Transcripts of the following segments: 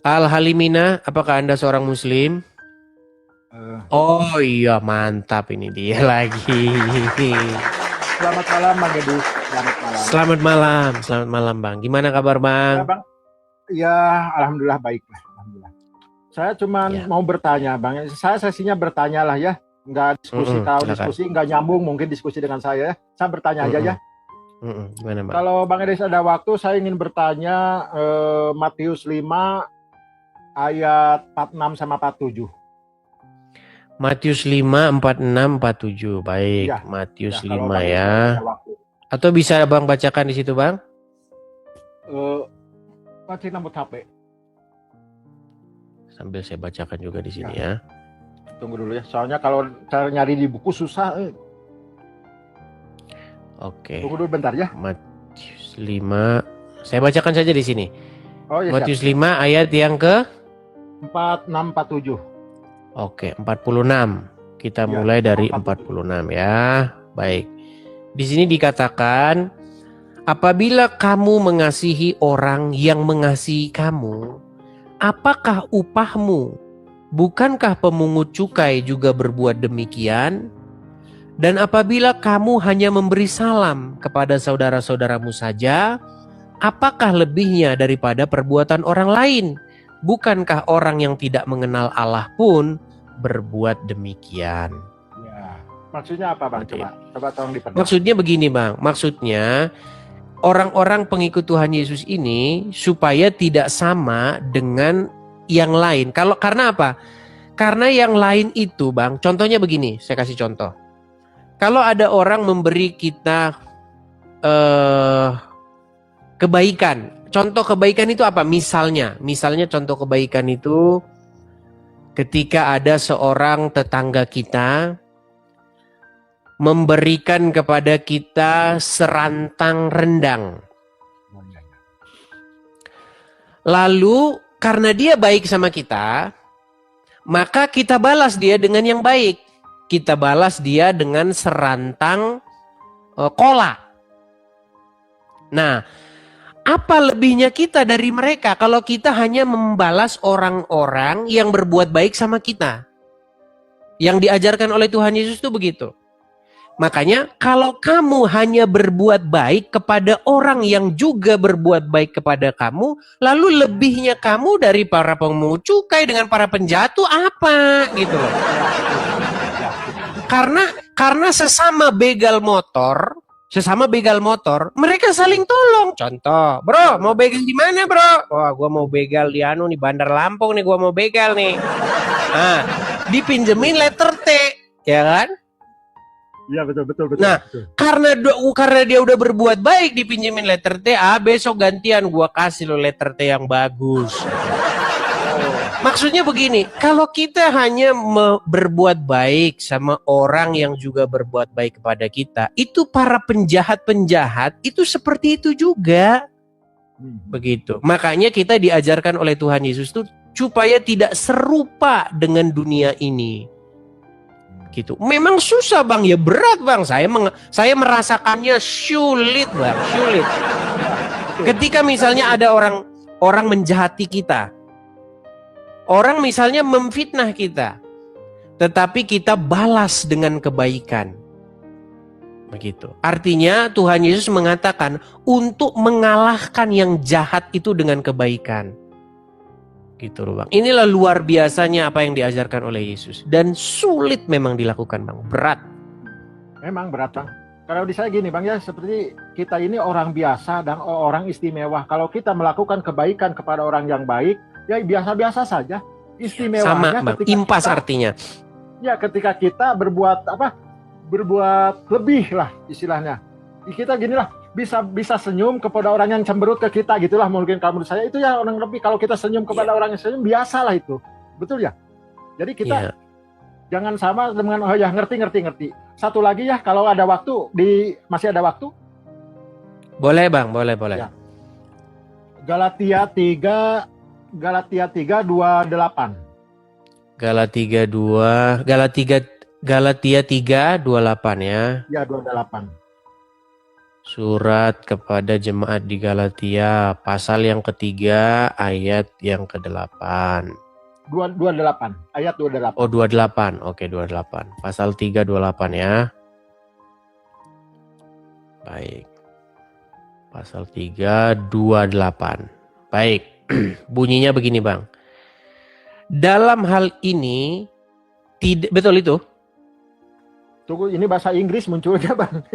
Al-Halimina, apakah Anda seorang Muslim? Eh, Oh iya, mantap ini dia lagi. Selamat malam Bang Edi. Selamat malam. Selamat malam Bang. Gimana kabar Bang? Ya Bang, ya alhamdulillah baik lah. Alhamdulillah. Saya cuman Ya, mau bertanya Bang. Saya sesinya bertanya lah ya. Nggak diskusi, kalau silakan. diskusi nggak nyambung mungkin diskusi dengan saya ya. Saya bertanya aja ya. Gimana Bang? Kalau Bang Edi ada waktu, saya ingin bertanya Matius 5 ayat 46 sama 47. Matius 5, 46, 47. Baik, Ya, Matius ya kalau 5 Bang Edi ya. ada waktu. Atau bisa Bang bacakan di situ Bang? Eh, Masih nambut HP. Sambil saya bacakan juga di sini Ya, ya. tunggu dulu ya. Soalnya kalau cara nyari di buku susah. Oke. Tunggu dulu bentar ya. Matius 5. Saya bacakan saja di sini. Oh ya siap. Matius 5 ayat yang ke 46, 47. Oke, 46. Kita Ya, mulai dari 47. 46 ya. Baik. Di sini dikatakan, apabila kamu mengasihi orang yang mengasihi kamu, apakah upahmu? Bukankah pemungut cukai juga berbuat demikian? Dan apabila kamu hanya memberi salam kepada saudara-saudaramu saja, apakah lebihnya daripada perbuatan orang lain? Bukankah orang yang tidak mengenal Allah pun berbuat demikian? Ya. Maksudnya apa Bang? Coba tolong diperjelas. Maksudnya begini Bang, maksudnya orang-orang pengikut Tuhan Yesus ini supaya tidak sama dengan yang lain. Karena apa? Karena yang lain itu Bang, contohnya begini, saya kasih contoh. Kalau ada orang memberi kita kebaikan, contoh kebaikan itu apa? Misalnya contoh kebaikan itu ketika ada seorang tetangga kita memberikan kepada kita serantang rendang. Lalu karena dia baik sama kita, maka kita balas dia dengan yang baik. Kita balas dia dengan serantang kola. Nah, apa lebihnya kita dari mereka kalau kita hanya membalas orang-orang yang berbuat baik sama kita? Yang diajarkan oleh Tuhan Yesus itu begitu. Makanya kalau kamu hanya berbuat baik kepada orang yang juga berbuat baik kepada kamu, lalu lebihnya kamu dari para pemungut cukai dengan para penjahat itu apa gitu loh. Karena sesama begal motor, mereka saling tolong. Contoh, bro, mau begal di mana bro? Wah, gua mau begal di nih Bandar Lampung nih, gua mau begal nih. Nah, dipinjemin letter T, ya kan? Iya betul. Nah, betul. karena dia udah berbuat baik dipinjemin letter T, besok gantian gua kasih lo letter T yang bagus. Maksudnya begini, kalau kita hanya berbuat baik sama orang yang juga berbuat baik kepada kita, itu para penjahat-penjahat itu seperti itu juga. Begitu. Makanya kita diajarkan oleh Tuhan Yesus itu supaya tidak serupa dengan dunia ini. Gitu. Memang susah Bang, ya berat Bang. Saya merasakannya sulit Bang, sulit. Ketika misalnya ada orang menjahati kita. Orang misalnya memfitnah kita. Tetapi kita balas dengan kebaikan. Begitu. Artinya Tuhan Yesus mengatakan untuk mengalahkan yang jahat itu dengan kebaikan. Gitu loh Bang. Inilah luar biasanya apa yang diajarkan oleh Yesus. Dan sulit memang dilakukan Bang. Berat. Memang berat Bang. Kalau di saya gini Bang ya, seperti kita ini orang biasa dan orang istimewa. Kalau kita melakukan kebaikan kepada orang yang baik, ya biasa-biasa saja. Istimewanya sama Bang, impas artinya. Ya ketika kita berbuat lebih lah istilahnya. Kita gini lah, bisa senyum kepada orang yang cemberut ke kita gitulah mungkin kalau menurut saya itu ya orang lebih. Kalau kita senyum kepada orang yang senyum biasalah itu, betul ya. Jadi kita jangan sama dengan oh ya ngerti. Satu lagi ya kalau ada waktu masih ada waktu. Boleh Bang, boleh. Ya. Galatia 3:28. Galatia 3:28 ya. Ya 28. Surat kepada jemaat di Galatia, pasal yang ketiga, ayat yang ke-8. 28, ayat 28. Oh, 28. Oke, 28. Pasal 3, 28 ya. Baik. Pasal 3, 28. Baik. Bunyinya begini, Bang. Dalam hal ini, tidak betul itu? Tunggu, ini bahasa Inggris munculnya, Bang.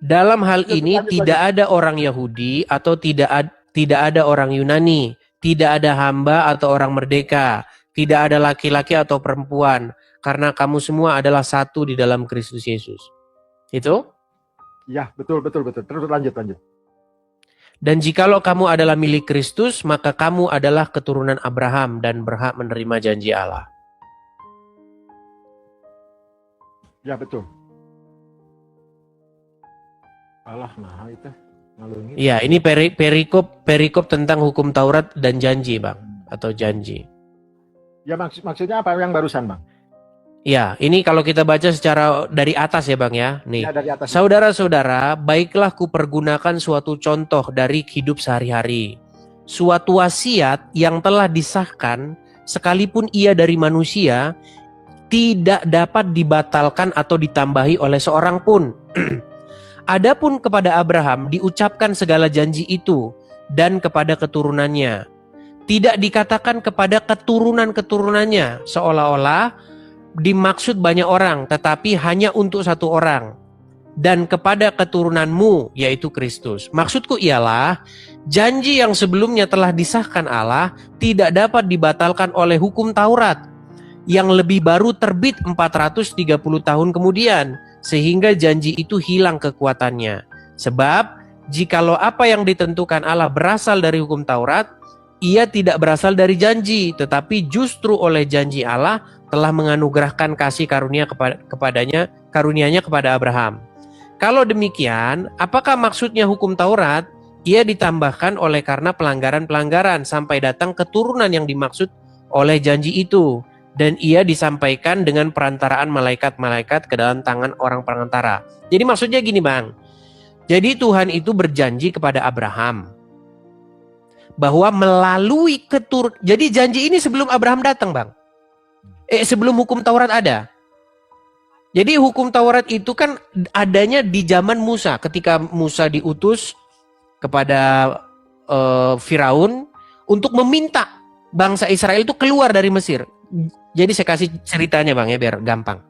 Dalam hal ini tidak ada orang Yahudi atau tidak ada orang Yunani, tidak ada hamba atau orang merdeka, tidak ada laki-laki atau perempuan, karena kamu semua adalah satu di dalam Kristus Yesus. Itu? Ya, betul. Terus lanjut. Dan jikalau kamu adalah milik Kristus, maka kamu adalah keturunan Abraham dan berhak menerima janji Allah. Ya, betul. Allah, nah itu ngalungi. Ya, ini perikop tentang hukum Taurat dan janji, Bang, atau janji. Ya, maksudnya apa yang barusan, Bang? Ya, ini kalau kita baca secara dari atas ya, Bang ya. Nih, Ya, dari atas. saudara-saudara, baiklah kupergunakan suatu contoh dari hidup sehari-hari. Suatu wasiat yang telah disahkan, sekalipun ia dari manusia, tidak dapat dibatalkan atau ditambahi oleh seorang pun. Adapun kepada Abraham diucapkan segala janji itu dan kepada keturunannya. Tidak dikatakan kepada keturunan-keturunannya, seolah-olah dimaksud banyak orang, tetapi hanya untuk satu orang. Dan kepada keturunanmu, yaitu Kristus. Maksudku ialah, janji yang sebelumnya telah disahkan Allah tidak dapat dibatalkan oleh hukum Taurat, yang lebih baru terbit 430 tahun kemudian, sehingga janji itu hilang kekuatannya. Sebab, jikalau apa yang ditentukan Allah berasal dari hukum Taurat, ia tidak berasal dari janji, tetapi justru oleh janji Allah telah menganugerahkan kasih karunia karunianya kepada Abraham. Kalau demikian, apakah maksudnya hukum Taurat? Ia ditambahkan oleh karena pelanggaran-pelanggaran sampai datang keturunan yang dimaksud oleh janji itu, dan ia disampaikan dengan perantaraan malaikat-malaikat ke dalam tangan orang perantara. Jadi maksudnya gini, Bang. Jadi Tuhan itu berjanji kepada Abraham bahwa melalui jadi janji ini sebelum Abraham datang, Bang. Sebelum hukum Taurat ada. Jadi hukum Taurat itu kan adanya di zaman Musa, ketika Musa diutus kepada Firaun untuk meminta bangsa Israel itu keluar dari Mesir. Jadi saya kasih ceritanya, Bang ya, biar gampang.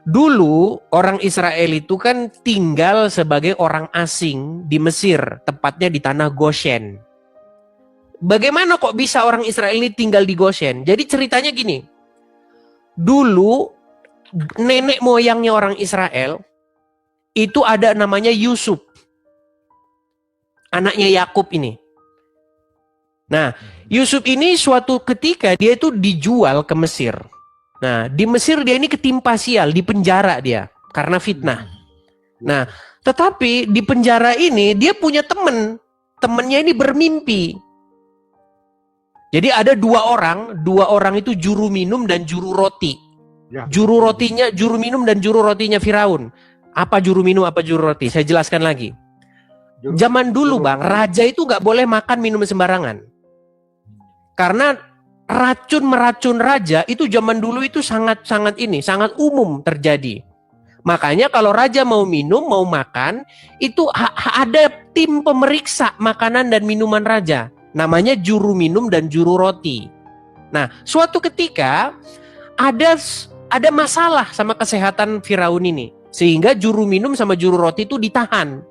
Dulu orang Israel itu kan tinggal sebagai orang asing di Mesir, tepatnya di tanah Goshen. Bagaimana kok bisa orang Israel ini tinggal di Goshen? Jadi ceritanya gini. Dulu nenek moyangnya orang Israel itu ada namanya Yusuf. Anaknya Yakub ini. Nah, Yusuf ini suatu ketika dia itu dijual ke Mesir. Nah, di Mesir dia ini ketimpa sial, di penjara dia karena fitnah. Nah, tetapi di penjara ini dia punya teman. Temannya ini bermimpi. Jadi ada dua orang itu juru minum dan juru roti. Ya. Juru minum dan juru rotinya Firaun. Apa juru minum, apa juru roti? Saya jelaskan lagi. Zaman dulu, Bang, raja itu nggak boleh makan minum sembarangan. Karena meracun raja itu zaman dulu itu sangat umum terjadi. Makanya kalau raja mau minum, mau makan, itu ada tim pemeriksa makanan dan minuman raja. Namanya juru minum dan juru roti. Nah, suatu ketika ada masalah sama kesehatan Firaun ini, sehingga juru minum sama juru roti itu ditahan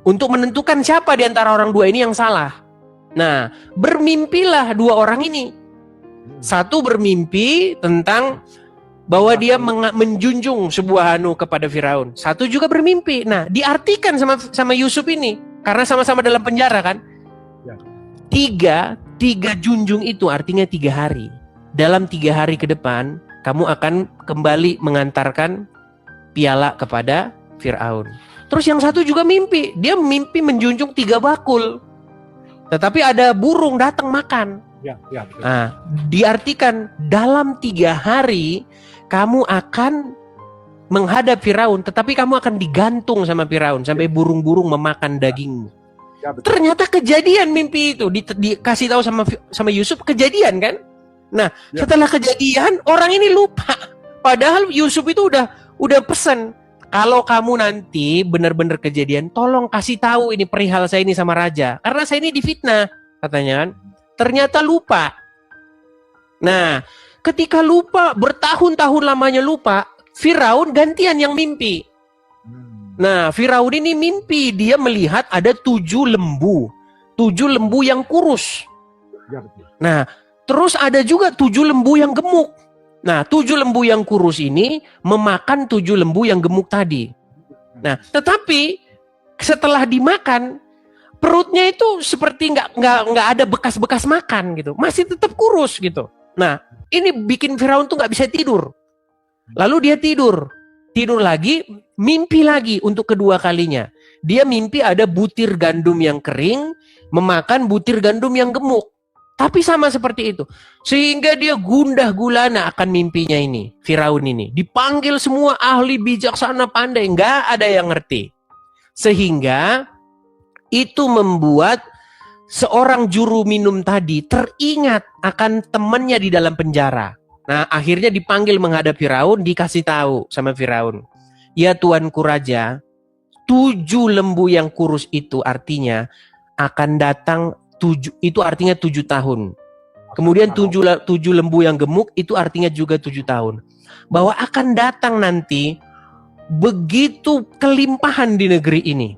untuk menentukan siapa di antara orang dua ini yang salah. Nah, bermimpilah dua orang ini. Satu bermimpi tentang bahwa dia menjunjung sebuah kepada Firaun. Satu juga bermimpi. Nah, diartikan sama Yusuf ini karena sama-sama dalam penjara kan. Tiga junjung itu artinya 3 hari. Dalam 3 hari ke depan, kamu akan kembali mengantarkan piala kepada Firaun. Terus yang satu juga mimpi. Dia mimpi menjunjung 3 bakul. Tetapi ada burung datang makan. Betul. Nah, diartikan dalam 3 hari kamu akan menghadap Firaun, tetapi kamu akan digantung sama Firaun sampai burung-burung memakan dagingmu. Ya, betul. Ternyata kejadian mimpi itu dikasih tahu sama Yusuf, kejadian kan? Nah, Ya. setelah kejadian orang ini lupa. Padahal Yusuf itu udah pesan, kalau kamu nanti benar-benar kejadian, tolong kasih tahu ini perihal saya ini sama raja, karena saya ini difitnah, katanya kan. Ternyata lupa. Nah, ketika lupa, bertahun-tahun lamanya lupa, Firaun gantian yang mimpi. Nah, Firaun ini mimpi, dia melihat ada 7 lembu. 7 lembu yang kurus. Ya, betul. Nah, terus ada juga 7 lembu yang gemuk. Nah, 7 lembu yang kurus ini memakan 7 lembu yang gemuk tadi. Nah, tetapi setelah dimakan, perutnya itu seperti nggak ada bekas-bekas makan gitu, masih tetap kurus gitu. Nah, ini bikin Firaun tuh nggak bisa tidur. Lalu dia tidur lagi, mimpi lagi untuk kedua kalinya. Dia mimpi ada butir gandum yang kering memakan butir gandum yang gemuk. Tapi sama seperti itu. Sehingga dia gundah gulana akan mimpinya ini, Firaun ini. Dipanggil semua ahli bijaksana pandai, nggak ada yang ngerti. Sehingga itu membuat seorang juru minum tadi teringat akan temannya di dalam penjara. Nah, akhirnya dipanggil menghadap Firaun, dikasih tahu sama Firaun, ya tuanku raja, 7 lembu yang kurus itu artinya akan datang 7, itu artinya 7 tahun. Kemudian 7 lembu yang gemuk itu artinya juga 7 tahun. Bahwa akan datang nanti begitu kelimpahan di negeri ini.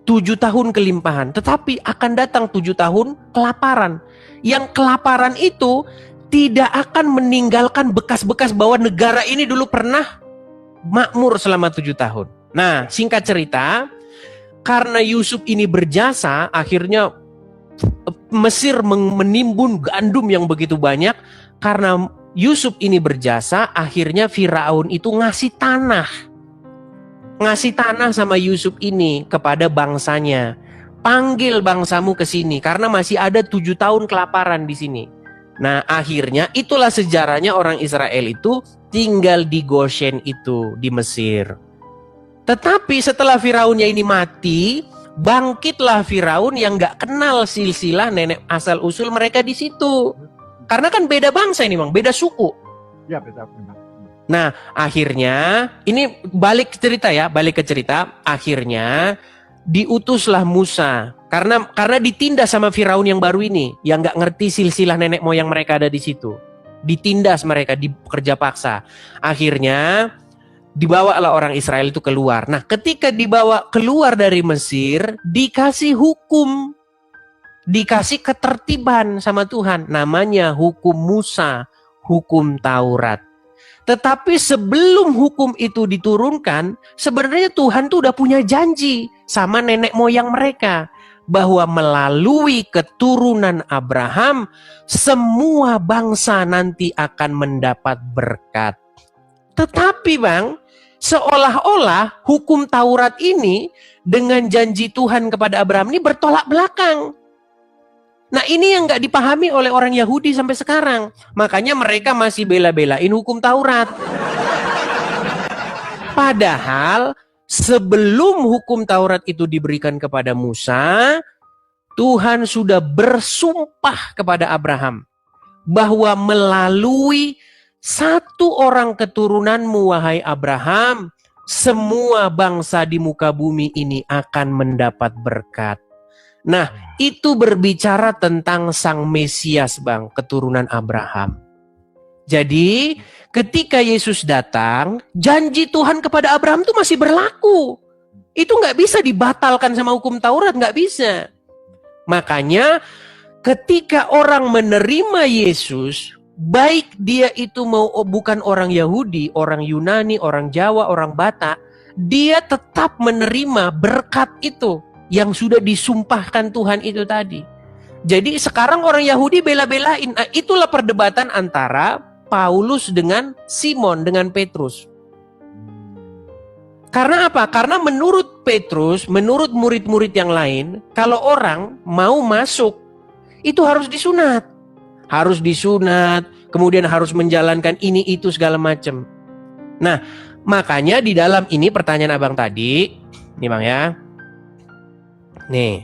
7 tahun kelimpahan, tetapi akan datang 7 tahun kelaparan. Yang kelaparan itu tidak akan meninggalkan bekas-bekas bahwa negara ini dulu pernah makmur selama 7 tahun. Nah, singkat cerita, karena Yusuf ini berjasa, akhirnya Mesir menimbun gandum yang begitu banyak. Karena Yusuf ini berjasa, akhirnya Firaun itu ngasih tanah sama Yusuf ini kepada bangsanya. Panggil bangsamu ke sini karena masih ada 7 tahun kelaparan di sini. Nah, akhirnya itulah sejarahnya orang Israel itu tinggal di Goshen itu di Mesir. Tetapi setelah Firaunnya ini mati, bangkitlah Firaun yang nggak kenal silsilah nenek asal usul mereka di situ. Karena kan beda bangsa ini, Bang, beda suku. Ya, beda. Nah, akhirnya ini balik ke cerita, akhirnya diutuslah Musa karena ditindas sama Firaun yang baru ini, yang nggak ngerti silsilah nenek moyang mereka ada di situ. Ditindas mereka, dikerja paksa. Akhirnya dibawalah orang Israel itu keluar. Nah, ketika dibawa keluar dari Mesir, dikasih hukum, dikasih ketertiban sama Tuhan. Namanya hukum Musa, hukum Taurat. Tetapi sebelum hukum itu diturunkan, sebenarnya Tuhan tuh udah punya janji sama nenek moyang mereka. Bahwa melalui keturunan Abraham, semua bangsa nanti akan mendapat berkat. Tetapi Bang, seolah-olah hukum Taurat ini dengan janji Tuhan kepada Abraham ini bertolak belakang. Nah, ini yang nggak dipahami oleh orang Yahudi sampai sekarang. Makanya mereka masih bela-belain hukum Taurat. Padahal sebelum hukum Taurat itu diberikan kepada Musa, Tuhan sudah bersumpah kepada Abraham bahwa melalui satu orang keturunanmu, wahai Abraham, semua bangsa di muka bumi ini akan mendapat berkat. Nah, itu berbicara tentang Sang Mesias, Bang, keturunan Abraham. Jadi, ketika Yesus datang, janji Tuhan kepada Abraham itu masih berlaku. Itu nggak bisa dibatalkan sama hukum Taurat, nggak bisa. Makanya, ketika orang menerima Yesus, baik dia itu bukan orang Yahudi, orang Yunani, orang Jawa, orang Batak, dia tetap menerima berkat itu yang sudah disumpahkan Tuhan itu tadi. Jadi sekarang orang Yahudi bela-belain. Nah, itulah perdebatan antara Paulus dengan Simon, dengan Petrus. Karena apa? Karena menurut Petrus, menurut murid-murid yang lain, kalau orang mau masuk, itu harus disunat. Harus disunat, kemudian harus menjalankan ini, itu, segala macam. Nah, Makanya di dalam ini pertanyaan abang tadi, nih bang ya. Nih,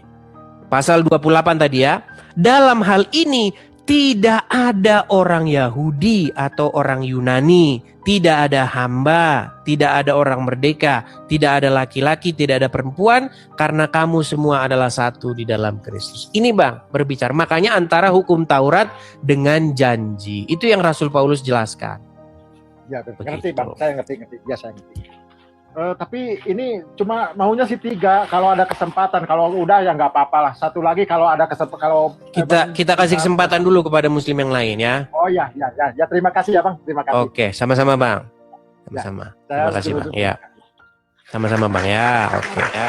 pasal 28 tadi ya. Dalam hal ini tidak ada orang Yahudi atau orang Yunani, tidak ada hamba, tidak ada orang merdeka, tidak ada laki-laki, tidak ada perempuan, karena kamu semua adalah satu di dalam Kristus. Ini bang, berbicara. Makanya antara hukum Taurat dengan janji. Itu yang Rasul Paulus jelaskan. Ya, ngerti bang, saya ngerti. Ya, saya ngerti. Tapi ini cuma maunya sih 3 kalau ada kesempatan. Kalau udah ya nggak apa-apa lah. Satu lagi kalau ada kesempatan, kalau kita kasih kesempatan dulu kepada muslim yang lain ya. Oh ya, terima kasih ya bang, terima kasih. Oke, sama-sama bang. Sama-sama. Terima kasih bang. Ya. Sama-sama bang ya. Oke ya.